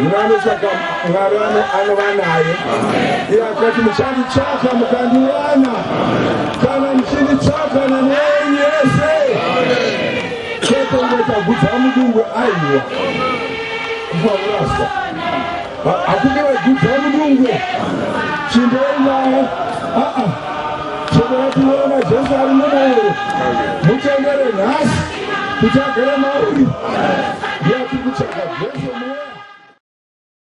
Mwana saka ngarano anobanaye yakati mshandi chaka mkandiwana kana mshindi chaka na nenyese keko ngeta gutsa mudungwe aiwa kwa rasta akudiwe gutsa mudungwe chindena chobera tuona Jesu ari mumoyo mutendere nhasi kuchagara mauri yati kuchaka Jesu mumoyo